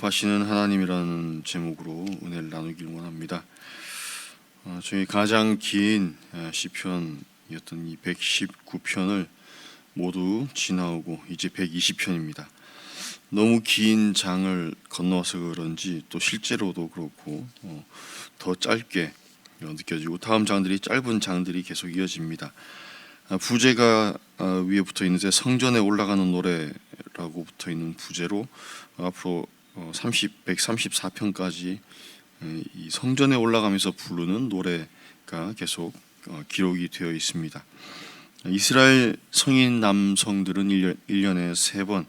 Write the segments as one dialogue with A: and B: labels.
A: 응답하시는 하나님이라는 제목으로 은혜를 나누길 원합니다. 저희 가장 긴 시편이었던 이 119편을 모두 지나오고 이제 120편입니다. 너무 긴 장을 건너서 그런지 또 실제로도 그렇고 더 짧게 느껴지고 다음 장들이 짧은 장들이 계속 이어집니다. 부제가 위에 붙어 있는데 성전에 올라가는 노래라고 붙어 있는 부제로 앞으로 134편까지 이 성전에 올라가면서 부르는 노래가 계속 기록이 되어 있습니다. 이스라엘 성인 남성들은 1년에 3번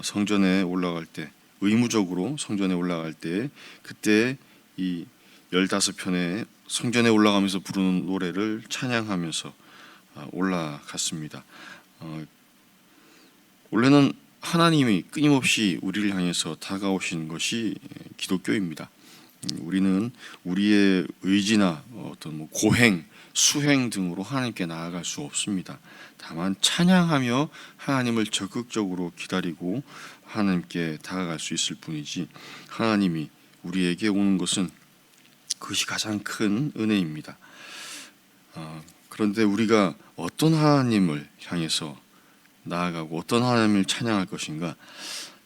A: 성전에 올라갈 때, 의무적으로 성전에 올라갈 때 그때 이 15편의 성전에 올라가면서 부르는 노래를 찬양하면서 올라갔습니다. 원래는 하나님이 끊임없이 우리를 향해서 다가오신 것이 기독교입니다. 우리는 우리의 의지나 어떤 고행, 수행 등으로 하나님께 나아갈 수 없습니다. 다만 찬양하며 하나님을 적극적으로 기다리고 하나님께 다가갈 수 있을 뿐이지, 하나님이 우리에게 오는 것은 그것이 가장 큰 은혜입니다. 그런데 우리가 어떤 하나님을 향해서 나아가고 어떤 하나님을 찬양할 것인가?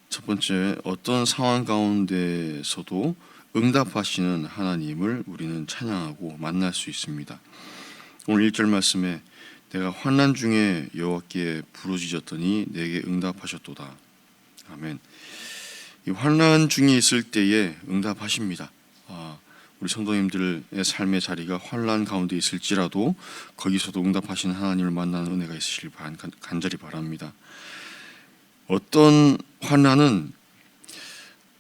A: 첫 번째, 어떤 상황 가운데서도 응답하시는 하나님을 우리는 찬양하고 만날 수 있습니다. 오늘 1절 말씀에 내가 환난 중에 여호와께 부르짖었더니 내게 응답하셨도다. 아멘. 이 환난 중에 있을 때에 응답하십니다. 우리 성도님들의 삶의 자리가 환난 가운데 있을지라도 거기서도 응답하시는 하나님을 만나는 은혜가 있으시길 간절히 바랍니다. 어떤 환난은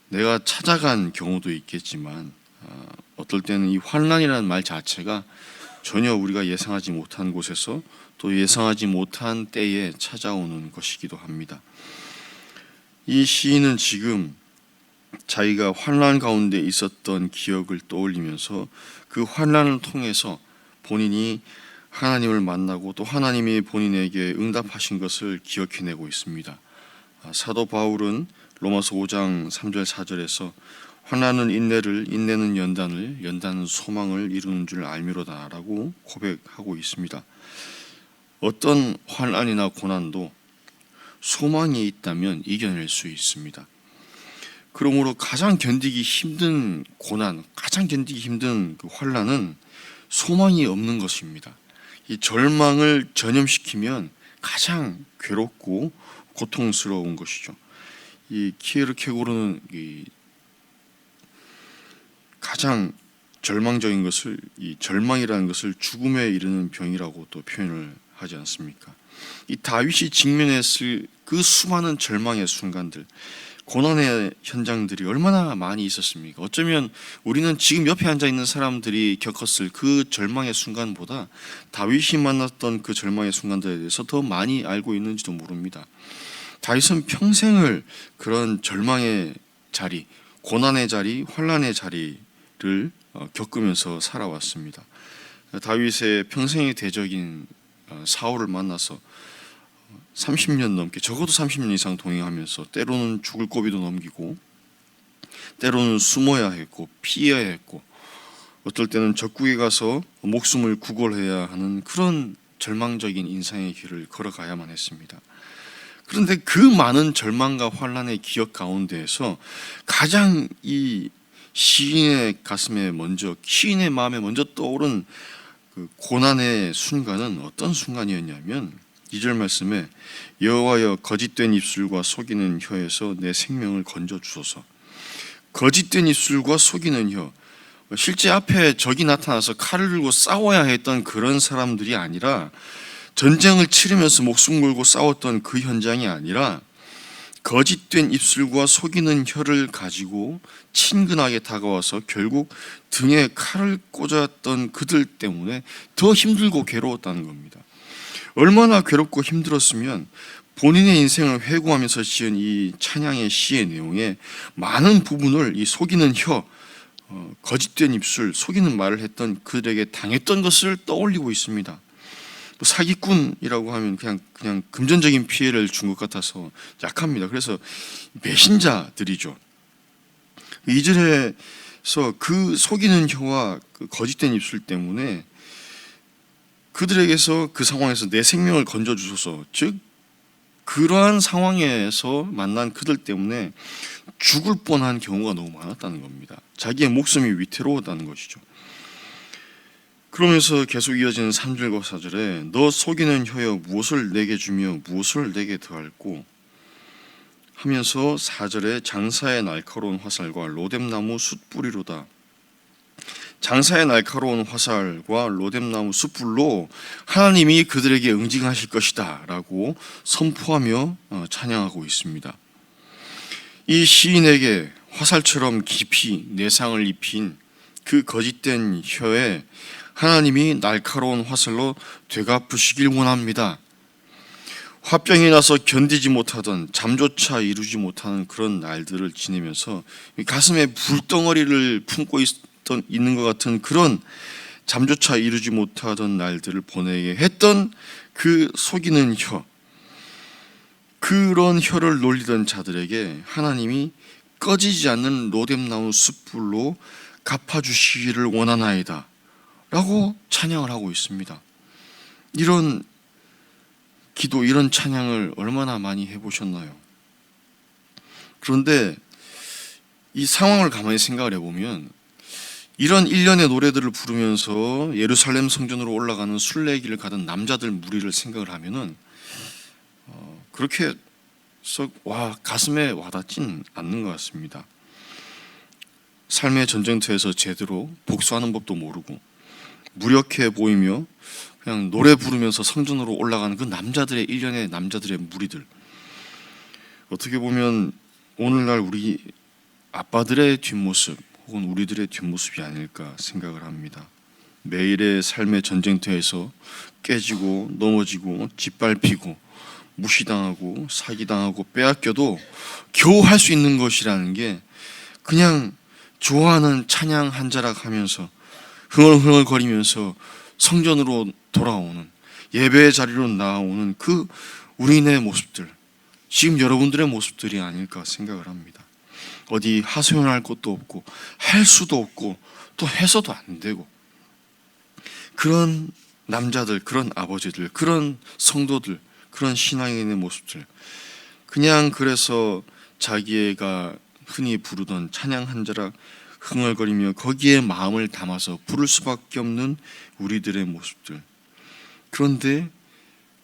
A: 내가 찾아간 경우도 있겠지만 어떨 때는 이 환난이라는 말 자체가 전혀 우리가 예상하지 못한 곳에서 또 예상하지 못한 때에 찾아오는 것이기도 합니다. 이 시인은 지금 자기가 환난 가운데 있었던 기억을 떠올리면서 그 환난을 통해서 본인이 하나님을 만나고 또 하나님이 본인에게 응답하신 것을 기억해내고 있습니다. 사도 바울은 로마서 5장 3절 4절에서 환난은 인내를, 인내는 연단을, 연단은 소망을 이루는 줄 알미로다라고 고백하고 있습니다. 어떤 환난이나 고난도 소망이 있다면 이겨낼 수 있습니다. 그러므로 가장 견디기 힘든 고난, 가장 견디기 힘든 그 환난은 소망이 없는 것입니다. 이 절망을 전염시키면 가장 괴롭고 고통스러운 것이죠. 이 키에르케고르는 가장 절망적인 것을, 이 절망이라는 것을 죽음에 이르는 병이라고 또 표현을 하지 않습니까? 이 다윗이 직면했을 그 수많은 절망의 순간들, 고난의 현장들이 얼마나 많이 있었습니까? 어쩌면 우리는 지금 옆에 앉아 있는 사람들이 겪었을 그 절망의 순간보다 다윗이 만났던 그 절망의 순간들에 대해서 더 많이 알고 있는지도 모릅니다. 다윗은 평생을 그런 절망의 자리, 고난의 자리, 환난의 자리를 겪으면서 살아왔습니다. 다윗의 평생의 대적인 사울을 만나서 30년 넘게, 적어도 30년 이상 동행하면서 때로는 죽을 고비도 넘기고 때로는 숨어야 했고 피해야 했고 어떨 때는 적국에 가서 목숨을 구걸해야 하는 그런 절망적인 인생의 길을 걸어가야만 했습니다. 그런데 그 많은 절망과 환난의 기억 가운데에서 가장 이 시인의 가슴에 먼저, 시인의 마음에 먼저 떠오른 그 고난의 순간은 어떤 순간이었냐면 2절 말씀에 여호와여 거짓된 입술과 속이는 혀에서 내 생명을 건져 주소서. 거짓된 입술과 속이는 혀, 실제 앞에 적이 나타나서 칼을 들고 싸워야 했던 그런 사람들이 아니라, 전쟁을 치르면서 목숨 걸고 싸웠던 그 현장이 아니라 거짓된 입술과 속이는 혀를 가지고 친근하게 다가와서 결국 등에 칼을 꽂았던 그들 때문에 더 힘들고 괴로웠다는 겁니다. 얼마나 괴롭고 힘들었으면 본인의 인생을 회고하면서 지은 이 찬양의 시의 내용에 많은 부분을 이 속이는 혀, 거짓된 입술, 속이는 말을 했던 그들에게 당했던 것을 떠올리고 있습니다. 또 사기꾼이라고 하면 그냥 금전적인 피해를 준 것 같아서 약합니다. 그래서 배신자들이죠. 2절에서 그 속이는 혀와 그 거짓된 입술 때문에 그들에게서 그 상황에서 내 생명을 건져 주소서. 즉 그러한 상황에서 만난 그들 때문에 죽을 뻔한 경우가 너무 많았다는 겁니다. 자기의 목숨이 위태로웠다는 것이죠. 그러면서 계속 이어지는 3절과 4절에 너 속이는 혀여 무엇을 내게 주며 무엇을 내게 더할꼬 하면서 4절에 장사의 날카로운 화살과 로뎀나무 숯불이로다. 장사의 날카로운 화살과 로뎀나무 숯불로 하나님이 그들에게 응징하실 것이다 라고 선포하며 찬양하고 있습니다. 이 시인에게 화살처럼 깊이 내상을 입힌 그 거짓된 혀에 하나님이 날카로운 화살로 되갚으시길 원합니다. 화병이 나서 견디지 못하던 잠조차 이루지 못하는 그런 날들을 지내면서 가슴에 불덩어리를 품고 있는 것 같은 그런 잠조차 이루지 못하던 날들을 보내게 했던 그 속이는 혀, 그런 혀를 놀리던 자들에게 하나님이 꺼지지 않는 로뎀나무 숯불로 갚아주시기를 원하나이다 라고 찬양을 하고 있습니다. 이런 기도, 이런 찬양을 얼마나 많이 해보셨나요? 그런데 이 상황을 가만히 생각을 해보면 이런 일련의 노래들을 부르면서 예루살렘 성전으로 올라가는 순례길을 가던 남자들 무리를 생각을 하면은 그렇게 썩 가슴에 와닿진 않는 것 같습니다. 삶의 전쟁터에서 제대로 복수하는 법도 모르고 무력해 보이며 그냥 노래 부르면서 성전으로 올라가는 그 남자들의 일련의 남자들의 무리들, 어떻게 보면 오늘날 우리 아빠들의 뒷모습 혹은 우리들의 뒷모습이 아닐까 생각을 합니다. 매일의 삶의 전쟁터에서 깨지고 넘어지고 짓밟히고 무시당하고 사기당하고 빼앗겨도 겨우 할 수 있는 것이라는 게 그냥 좋아하는 찬양 한 자락 하면서 흥얼흥얼거리면서 성전으로 돌아오는, 예배의 자리로 나오는 그 우리네 모습들, 지금 여러분들의 모습들이 아닐까 생각을 합니다. 어디 하소연할 것도 없고 할 수도 없고 또 해서도 안 되고, 그런 남자들, 그런 아버지들, 그런 성도들, 그런 신앙인의 모습들, 그냥 그래서 자기가 흔히 부르던 찬양 한 자락 흥얼거리며 거기에 마음을 담아서 부를 수밖에 없는 우리들의 모습들. 그런데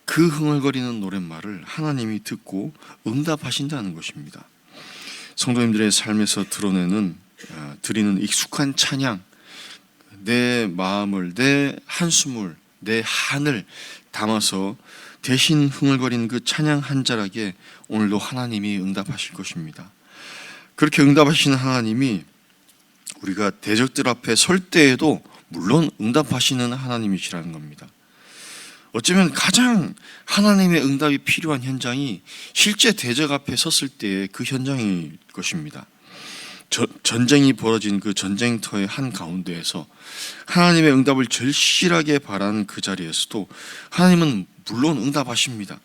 A: 그 흥얼거리는 노랫말을 하나님이 듣고 응답하신다는 것입니다. 성도님들의 삶에서 드리는 익숙한 찬양, 내 마음을, 내 한숨을, 내 한을 담아서 대신 흥얼거리는 그 찬양 한 자락에 오늘도 하나님이 응답하실 것입니다. 그렇게 응답하시는 하나님이 우리가 대적들 앞에 설 때에도 물론 응답하시는 하나님이시라는 겁니다. 어쩌면 가장 하나님의 응답이 필요한 현장이 실제 대적 앞에 섰을 때의 그 현장일 것입니다. 전쟁이 벌어진 그 전쟁터의 한가운데에서 하나님의 응답을 절실하게 바라는 그 자리에서도 하나님은 물론 응답하십니다.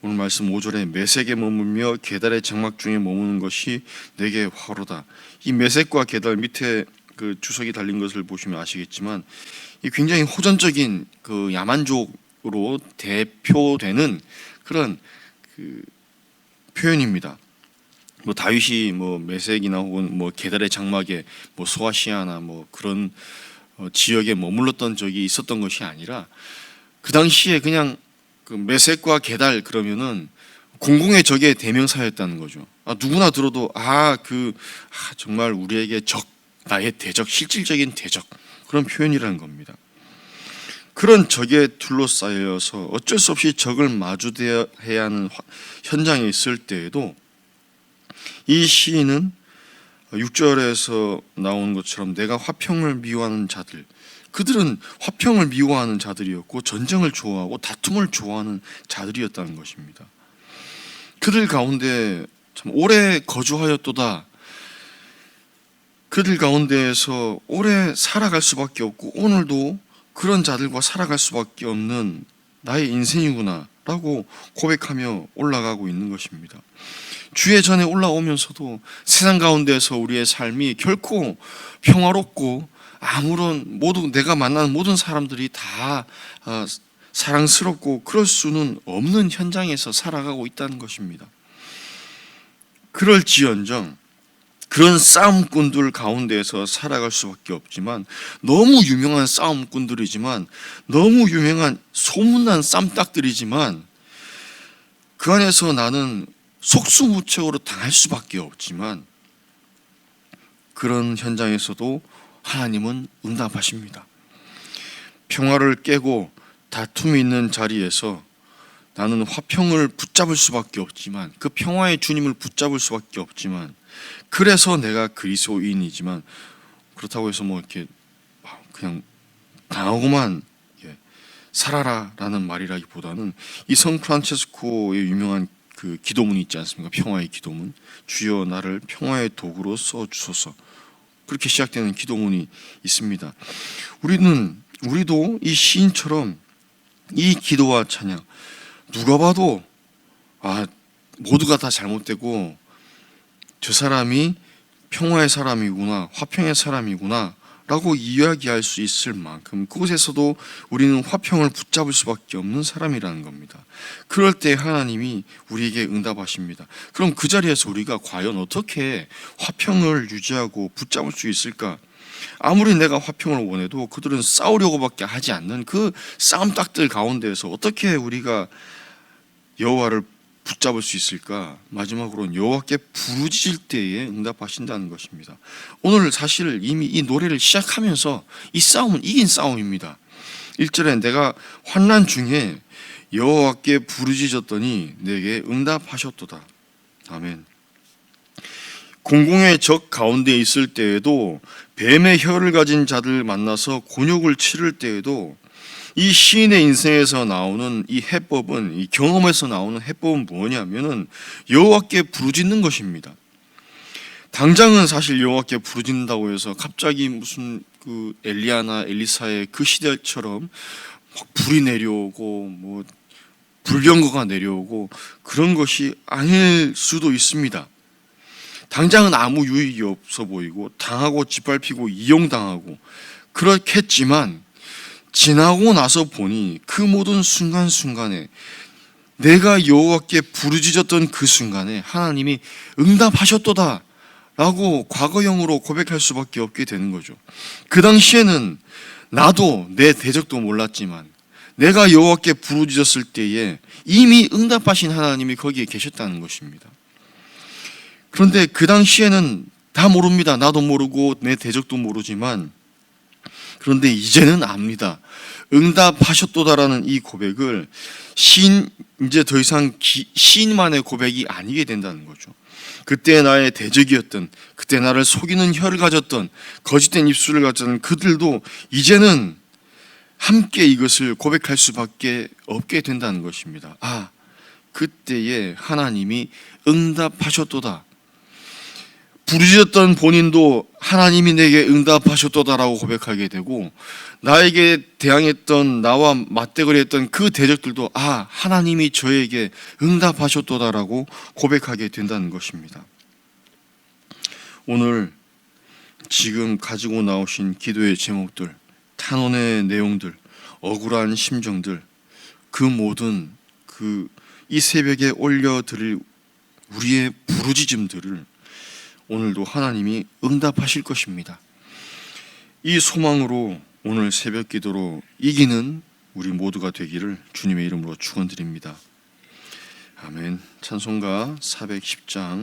A: 오늘 말씀 5절에 메색에 머물며 게달의 장막 중에 머무는 것이 내게 화로다. 이 메색과 게달 밑에 그 주석이 달린 것을 보시면 아시겠지만 이 굉장히 호전적인 그 야만족으로 대표되는 그런 그 표현입니다. 뭐 다윗이 뭐 메색이나 혹은 뭐 게달의 장막에 뭐 소아시아나 뭐 그런 지역에 머물렀던 적이 있었던 것이 아니라 그 당시에 그냥 그 메색과 게달 그러면은 공공의 적의 대명사였다는 거죠. 누구나 들어도 정말 우리에게 적, 나의 대적, 실질적인 대적, 그런 표현이라는 겁니다. 그런 적에 둘러싸여서 어쩔 수 없이 적을 마주해야 하는 현장에 있을 때에도 이 시인은 6절에서 나온 것처럼 내가 화평을 미워하는 자들, 그들은 화평을 미워하는 자들이었고 전쟁을 좋아하고 다툼을 좋아하는 자들이었다는 것입니다. 그들 가운데 참 오래 거주하였도다. 그들 가운데에서 오래 살아갈 수밖에 없고 오늘도 그런 자들과 살아갈 수밖에 없는 나의 인생이구나 라고 고백하며 올라가고 있는 것입니다. 주의 전에 올라오면서도 세상 가운데서 우리의 삶이 결코 평화롭고 내가 만나는 모든 사람들이 다 사랑스럽고 그럴 수는 없는 현장에서 살아가고 있다는 것입니다. 그럴지언정 그런 싸움꾼들 가운데에서 살아갈 수밖에 없지만, 너무 유명한 싸움꾼들이지만, 너무 유명한 소문난 쌈딱들이지만, 그 안에서 나는 속수무책으로 당할 수밖에 없지만, 그런 현장에서도 하나님은 응답하십니다. 평화를 깨고 다툼이 있는 자리에서 나는 화평을 붙잡을 수밖에 없지만, 그 평화의 주님을 붙잡을 수밖에 없지만, 그래서 내가 그리스도인이지만, 그렇다고 해서 이렇게 그냥 당하고만 살아라라는 말이라기보다는, 이 성 프란체스코의 유명한 그 기도문이 있지 않습니까? 평화의 기도문. 주여 나를 평화의 도구로 써 주소서. 그렇게 시작되는 기도문이 있습니다. 우리도 이 시인처럼 이 기도와 찬양, 누가 봐도 모두가 다 잘못되고 저 사람이 평화의 사람이구나, 화평의 사람이구나 라고 이야기할 수 있을 만큼 그곳에서도 우리는 화평을 붙잡을 수밖에 없는 사람이라는 겁니다. 그럴 때 하나님이 우리에게 응답하십니다. 그럼 그 자리에서 우리가 과연 어떻게 화평을 유지하고 붙잡을 수 있을까? 아무리 내가 화평을 원해도 그들은 싸우려고밖에 하지 않는 그 싸움딱들 가운데에서 어떻게 우리가 여호와를 붙잡을 수 있을까? 마지막으로는 여호와께 부르짖을 때에 응답하신다는 것입니다. 오늘 사실 이미 이 노래를 시작하면서 이 싸움은 이긴 싸움입니다. 1절에 내가 환난 중에 여호와께 부르짖었더니 내게 응답하셨도다. 아멘. 공공의 적 가운데 있을 때에도, 뱀의 혀를 가진 자들 만나서 곤욕을 치를 때에도, 이 시인의 인생에서 나오는 이 해법은, 이 경험에서 나오는 해법은 뭐냐면은 여호와께 부르짖는 것입니다. 당장은 사실 여호와께 부르짖는다고 해서 갑자기 무슨 그 엘리야나 엘리사의 그 시대처럼 막 불이 내려오고 불병거가 내려오고 그런 것이 아닐 수도 있습니다. 당장은 아무 유익이 없어 보이고 당하고 짓밟히고 이용당하고 그렇겠지만, 지나고 나서 보니 그 모든 순간순간에 내가 여호와께 부르짖었던 그 순간에 하나님이 응답하셨도다 라고 과거형으로 고백할 수밖에 없게 되는 거죠. 그 당시에는 나도 내 대적도 몰랐지만 내가 여호와께 부르짖었을 때에 이미 응답하신 하나님이 거기에 계셨다는 것입니다. 그런데 그 당시에는 다 모릅니다. 나도 모르고 내 대적도 모르지만, 그런데 이제는 압니다. 응답하셨도다라는 이 고백을 이제 더 이상 시인만의 고백이 아니게 된다는 거죠. 그때 나의 대적이었던, 그때 나를 속이는 혀를 가졌던, 거짓된 입술을 가졌던 그들도 이제는 함께 이것을 고백할 수밖에 없게 된다는 것입니다. 그때에 하나님이 응답하셨도다. 부르짖었던 본인도 하나님이 내게 응답하셨도다라고 고백하게 되고, 나에게 대항했던, 나와 맞대거리했던 그 대적들도 하나님이 저에게 응답하셨도다라고 고백하게 된다는 것입니다. 오늘 지금 가지고 나오신 기도의 제목들, 탄원의 내용들, 억울한 심정들, 그 모든 이 새벽에 올려드릴 우리의 부르짖음들을 오늘도 하나님이 응답하실 것입니다. 이 소망으로 오늘 새벽 기도로 이기는 우리 모두가 되기를 주님의 이름으로 축원드립니다. 아멘. 찬송가 410장